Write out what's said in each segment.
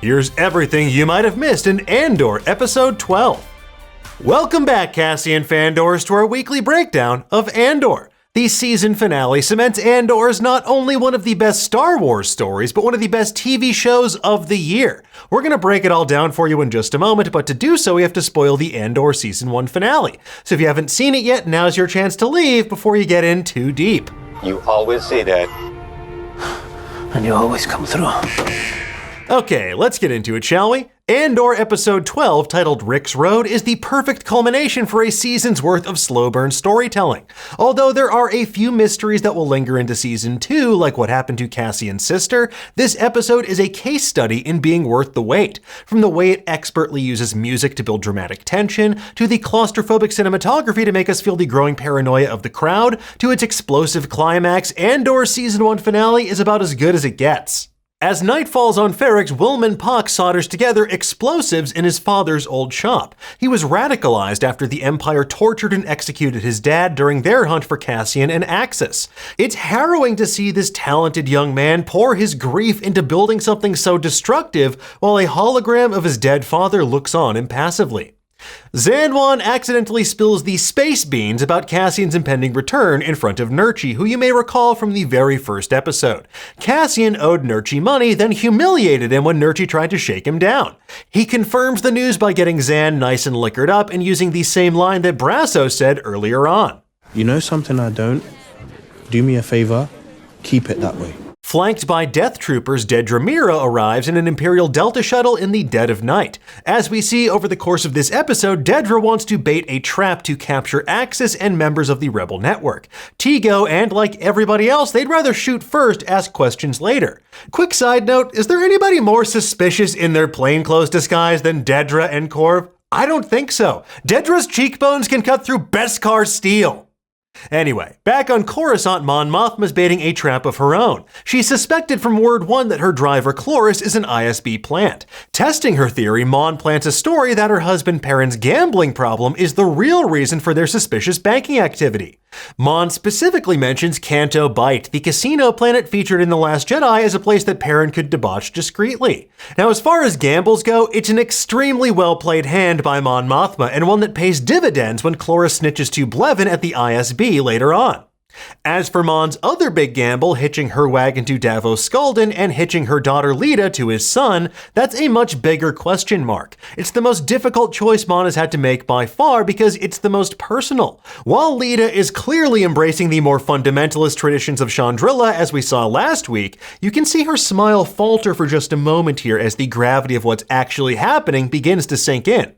here's everything you might have missed in Andor Episode 12. Welcome back, Cassian Fandors, to our weekly breakdown of Andor. The season finale cements Andor as not only one of the best Star Wars stories, but one of the best TV shows of the year. We're going to break it all down for you in just a moment, but to do so we have to spoil the Andor Season 1 finale. So if you haven't seen it yet, now's your chance to leave before you get in too deep. You always say that. And you always come through. Okay, let's get into it, shall we? Andor Episode 12, titled Rix Road, is the perfect culmination for a season's worth of slow-burn storytelling. Although there are a few mysteries that will linger into Season 2, like what happened to Cassian's sister, this episode is a case study in being worth the wait. From the way it expertly uses music to build dramatic tension, to the claustrophobic cinematography to make us feel the growing paranoia of the crowd, to its explosive climax, Andor's Season 1 finale is about as good as it gets. As night falls on Ferrix, Wilman Puck solders together explosives in his father's old shop. He was radicalized after the Empire tortured and executed his dad during their hunt for Cassian and Axis. It's harrowing to see this talented young man pour his grief into building something so destructive while a hologram of his dead father looks on impassively. Zanwan accidentally spills the space beans about Cassian's impending return in front of Nurchi, who you may recall from the very first episode. Cassian owed Nurchi money, then humiliated him when Nurchi tried to shake him down. He confirms the news by getting Zan nice and liquored up and using the same line that Brasso said earlier on. You know something I don't? Do me a favor, keep it that way. Flanked by Death Troopers, Dedra Meero arrives in an Imperial Delta shuttle in the dead of night. As we see over the course of this episode, Dedra wants to bait a trap to capture Axis and members of the Rebel network. Tigo, and like everybody else, they'd rather shoot first, ask questions later. Quick side note, is there anybody more suspicious in their plainclothes disguise than Dedra and Corv? I don't think so. Dedra's cheekbones can cut through Beskar steel. Anyway, back on Coruscant, Mon Mothma's baiting a trap of her own. She's suspected from Word 1 that her driver Chloris is an ISB plant. Testing her theory, Mon plants a story that her husband Perrin's gambling problem is the real reason for their suspicious banking activity. Mon specifically mentions Canto Bight, the casino planet featured in The Last Jedi, as a place that Perrin could debauch discreetly. Now, as far as gambles go, it's an extremely well-played hand by Mon Mothma, and one that pays dividends when Chloris snitches to Blevin at the ISB later on. As for Mon's other big gamble, hitching her wagon to Davos Skulden and hitching her daughter Leda to his son, that's a much bigger question mark. It's the most difficult choice Mon has had to make by far because it's the most personal. While Leda is clearly embracing the more fundamentalist traditions of Chandrila as we saw last week, you can see her smile falter for just a moment here as the gravity of what's actually happening begins to sink in.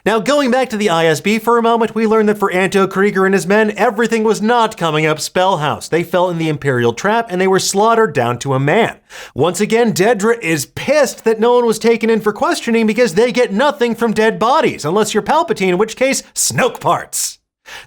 Now, going back to the ISB for a moment, we learn that for Anto Krieger and his men, everything was not coming up Spellhouse. They fell in the Imperial trap and they were slaughtered down to a man. Once again, Dedra is pissed that no one was taken in for questioning because they get nothing from dead bodies, unless you're Palpatine, in which case, Snoke parts.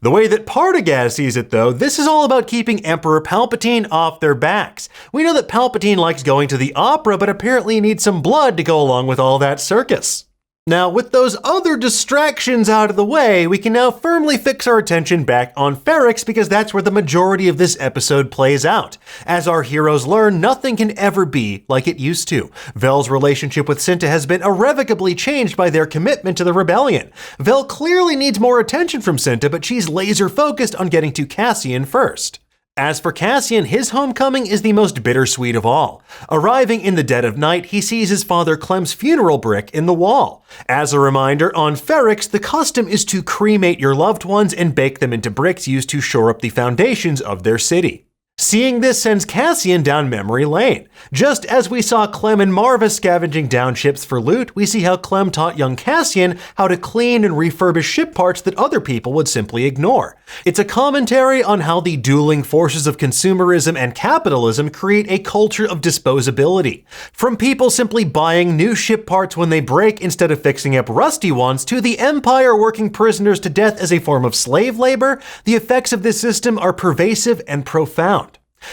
The way that Partagaz sees it, though, this is all about keeping Emperor Palpatine off their backs. We know that Palpatine likes going to the opera, but apparently needs some blood to go along with all that circus. Now, with those other distractions out of the way, we can now firmly fix our attention back on Ferrix because that's where the majority of this episode plays out. As our heroes learn, nothing can ever be like it used to. Vel's relationship with Cinta has been irrevocably changed by their commitment to the rebellion. Vel clearly needs more attention from Cinta, but she's laser focused on getting to Cassian first. As for Cassian, his homecoming is the most bittersweet of all. Arriving in the dead of night, he sees his father Clem's funeral brick in the wall. As a reminder, on Ferrix, the custom is to cremate your loved ones and bake them into bricks used to shore up the foundations of their city. Seeing this sends Cassian down memory lane. Just as we saw Clem and Marva scavenging down ships for loot, we see how Clem taught young Cassian how to clean and refurbish ship parts that other people would simply ignore. It's a commentary on how the dueling forces of consumerism and capitalism create a culture of disposability. From people simply buying new ship parts when they break instead of fixing up rusty ones, to the Empire working prisoners to death as a form of slave labor, the effects of this system are pervasive and profound.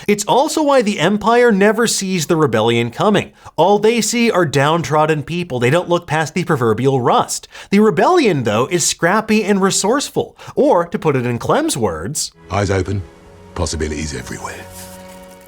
It's also why the Empire never sees the rebellion coming. All they see are downtrodden people. They don't look past the proverbial rust. The rebellion, though, is scrappy and resourceful. Or, to put it in Clem's words, eyes open, possibilities everywhere.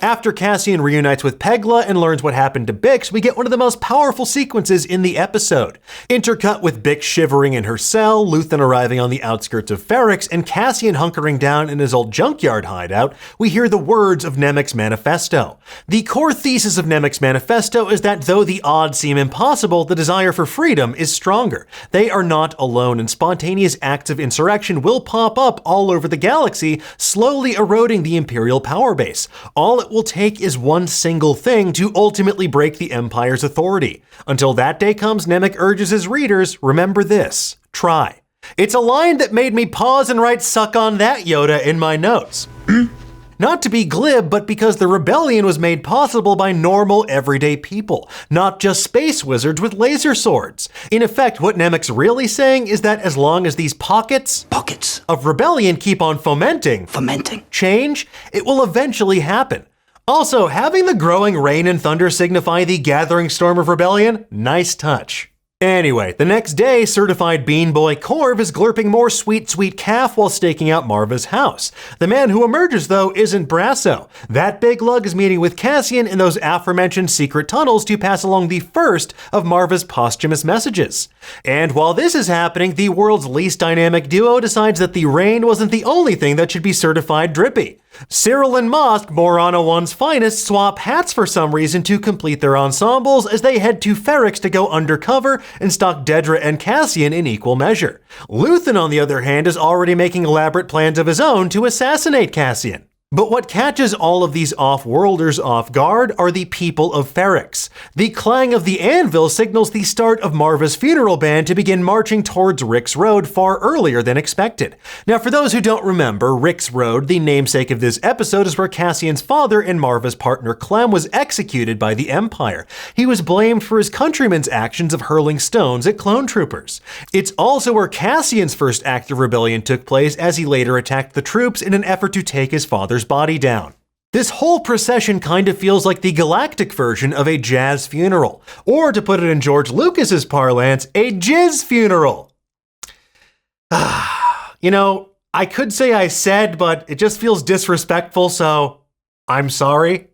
After Cassian reunites with Pegla and learns what happened to Bix, we get one of the most powerful sequences in the episode. Intercut with Bix shivering in her cell, Luthen arriving on the outskirts of Ferrix, and Cassian hunkering down in his old junkyard hideout, we hear the words of Nemik's manifesto. The core thesis of Nemik's manifesto is that though the odds seem impossible, the desire for freedom is stronger. They are not alone, and spontaneous acts of insurrection will pop up all over the galaxy, slowly eroding the Imperial power base. All it will take is one single thing to ultimately break the Empire's authority. Until that day comes, Nemik urges his readers, remember this, try. It's a line that made me pause and write "suck on that, Yoda" in my notes. Not to be glib, but because the rebellion was made possible by normal, everyday people, not just space wizards with laser swords. In effect, what Nemik's really saying is that as long as these pockets of rebellion keep on fomenting change, it will eventually happen. Also, having the growing rain and thunder signify the gathering storm of rebellion, nice touch. Anyway, the next day, certified bean boy Corv is glurping more sweet, sweet calf while staking out Marva's house. The man who emerges, though, isn't Brasso. That big lug is meeting with Cassian in those aforementioned secret tunnels to pass along the first of Marva's posthumous messages. And while this is happening, the world's least dynamic duo decides that the rain wasn't the only thing that should be certified drippy. Cyril and Mosk, Morana One's finest, swap hats for some reason to complete their ensembles as they head to Ferrix to go undercover and stalk Dedra and Cassian in equal measure. Luthen, on the other hand, is already making elaborate plans of his own to assassinate Cassian. But what catches all of these off-worlders off guard are the people of Ferrix. The clang of the anvil signals the start of Marva's funeral band to begin marching towards Rix Road far earlier than expected. Now, for those who don't remember, Rix Road, the namesake of this episode, is where Cassian's father and Marva's partner Clem was executed by the Empire. He was blamed for his countrymen's actions of hurling stones at clone troopers. It's also where Cassian's first act of rebellion took place, as he later attacked the troops in an effort to take his father's body down. This whole procession kind of feels like the galactic version of a jazz funeral, or to put it in George Lucas's parlance, a jizz funeral. You know, I could say I said, but it just feels disrespectful, so I'm sorry.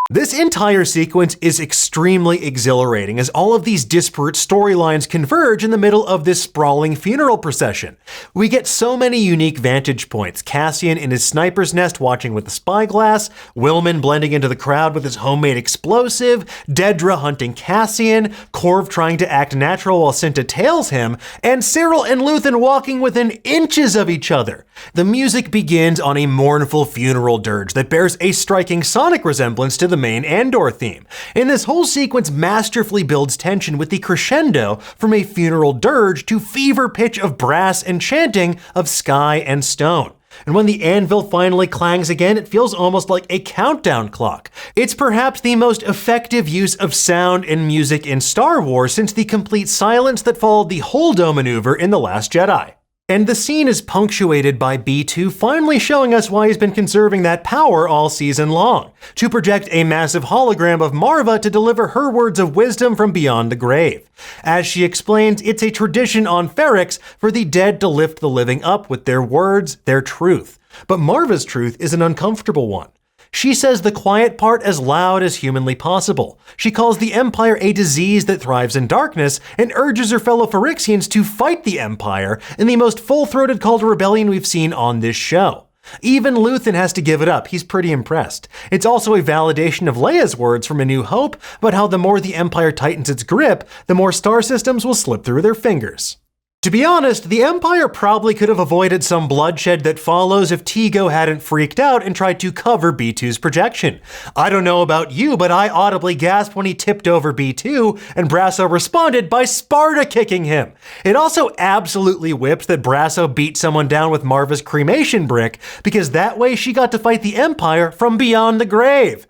This entire sequence is extremely exhilarating as all of these disparate storylines converge in the middle of this sprawling funeral procession. We get so many unique vantage points. Cassian in his sniper's nest watching with the spyglass, Willman blending into the crowd with his homemade explosive, Dedra hunting Cassian, Corv trying to act natural while Cinta tails him, and Cyril and Luthen walking within inches of each other. The music begins on a mournful funeral dirge that bears a striking sonic resemblance to the main Andor theme. And this whole sequence masterfully builds tension with the crescendo from a funeral dirge to fever pitch of brass and chanting of sky and stone. And when the anvil finally clangs again, it feels almost like a countdown clock. It's perhaps the most effective use of sound and music in Star Wars since the complete silence that followed the Holdo maneuver in The Last Jedi. And the scene is punctuated by B2 finally showing us why he's been conserving that power all season long, to project a massive hologram of Marva to deliver her words of wisdom from beyond the grave. As she explains, it's a tradition on Ferrix for the dead to lift the living up with their words, their truth. But Marva's truth is an uncomfortable one. She says the quiet part as loud as humanly possible. She calls the Empire a disease that thrives in darkness and urges her fellow Ferrixians to fight the Empire in the most full-throated call to rebellion we've seen on this show. Even Luthen has to give it up. He's pretty impressed. It's also a validation of Leia's words from A New Hope about how the more the Empire tightens its grip, the more star systems will slip through their fingers. To be honest, the Empire probably could have avoided some bloodshed that follows if Tigo hadn't freaked out and tried to cover B2's projection. I don't know about you, but I audibly gasped when he tipped over B2, and Brasso responded by Sparta kicking him. It also absolutely whips that Brasso beat someone down with Marva's cremation brick, because that way she got to fight the Empire from beyond the grave.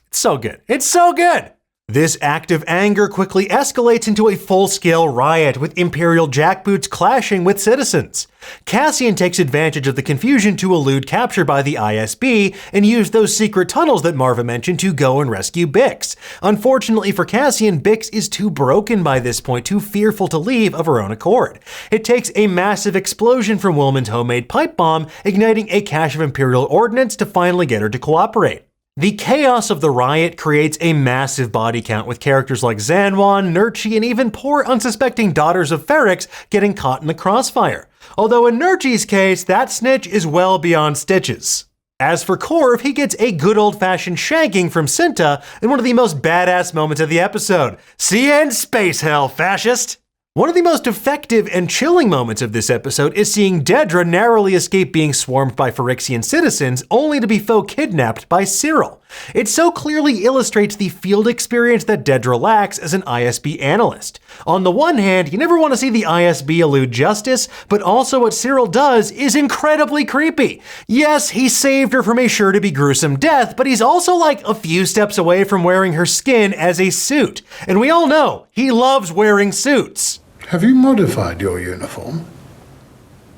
It's so good. It's so good! This act of anger quickly escalates into a full-scale riot with Imperial jackboots clashing with citizens. Cassian takes advantage of the confusion to elude capture by the ISB and use those secret tunnels that Marva mentioned to go and rescue Bix. Unfortunately for Cassian, Bix is too broken by this point, too fearful to leave of her own accord. It takes a massive explosion from Willman's homemade pipe bomb, igniting a cache of Imperial ordnance to finally get her to cooperate. The chaos of the Riot creates a massive body count with characters like Zanwan, Nurchi, and even poor unsuspecting daughters of Ferrix getting caught in the crossfire. Although in Nurchi's case, that snitch is well beyond stitches. As for Corv, he gets a good old-fashioned shanking from Cinta in one of the most badass moments of the episode. See ya in space hell, fascist! One of the most effective and chilling moments of this episode is seeing Dedra narrowly escape being swarmed by Ferrixian citizens, only to be faux kidnapped by Cyril. It so clearly illustrates the field experience that Dedra lacks as an ISB analyst. On the one hand, you never want to see the ISB elude justice, but also what Cyril does is incredibly creepy. Yes, he saved her from a sure-to-be gruesome death, but he's also like a few steps away from wearing her skin as a suit. And we all know, he loves wearing suits. Have you modified your uniform?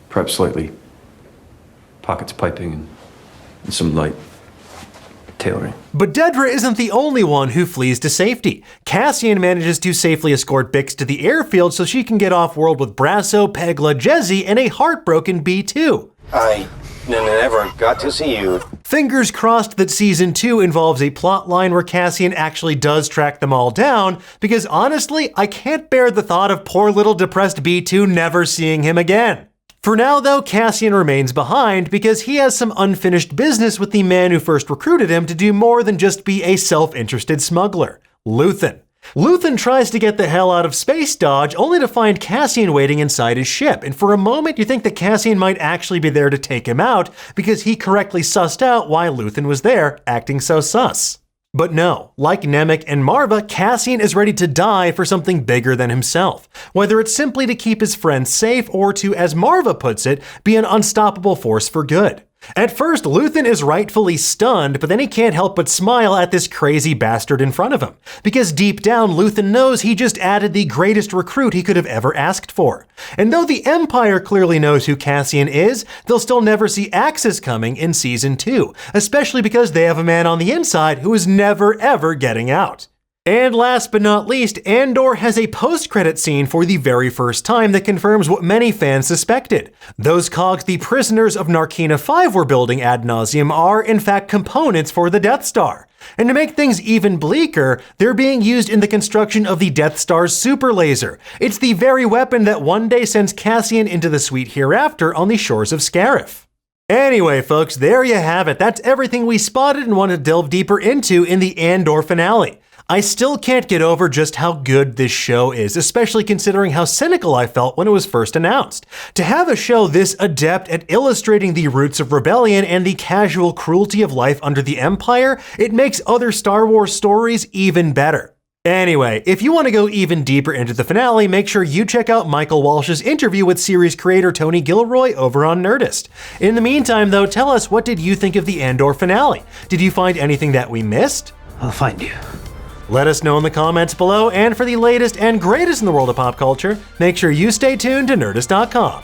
Perhaps slightly. Pockets piping and some light tailoring. But Dedra isn't the only one who flees to safety. Cassian manages to safely escort Bix to the airfield so she can get off-world with Brasso, Pegla, Jezzy, and a heartbroken B2. I never got to see you. Fingers crossed that Season 2 involves a plotline where Cassian actually does track them all down, because honestly, I can't bear the thought of poor little depressed B2 never seeing him again. For now though, Cassian remains behind because he has some unfinished business with the man who first recruited him to do more than just be a self-interested smuggler, Luthen. Luthen tries to get the hell out of Space Dodge only to find Cassian waiting inside his ship, and for a moment you think that Cassian might actually be there to take him out because he correctly sussed out why Luthen was there, acting so sus. But no, like Nemik and Marva, Cassian is ready to die for something bigger than himself, whether it's simply to keep his friends safe or to, as Marva puts it, be an unstoppable force for good. At first, Luthen is rightfully stunned, but then he can't help but smile at this crazy bastard in front of him, because deep down, Luthen knows he just added the greatest recruit he could have ever asked for. And though the Empire clearly knows who Cassian is, they'll still never see Axis coming in Season 2, especially because they have a man on the inside who is never ever getting out. And last but not least, Andor has a post-credit scene for the very first time that confirms what many fans suspected. Those cogs the prisoners of Narkina 5 were building ad nauseum are, in fact, components for the Death Star. And to make things even bleaker, they're being used in the construction of the Death Star's super laser. It's the very weapon that one day sends Cassian into the sweet hereafter on the shores of Scarif. Anyway, folks, there you have it. That's everything we spotted and want to delve deeper into in the Andor finale. I still can't get over just how good this show is, especially considering how cynical I felt when it was first announced. To have a show this adept at illustrating the roots of rebellion and the casual cruelty of life under the Empire, it makes other Star Wars stories even better. Anyway, if you want to go even deeper into the finale, make sure you check out Michael Walsh's interview with series creator Tony Gilroy over on Nerdist. In the meantime though, tell us, what did you think of the Andor finale? Did you find anything that we missed? I'll find you. Let us know in the comments below, and for the latest and greatest in the world of pop culture, make sure you stay tuned to Nerdist.com.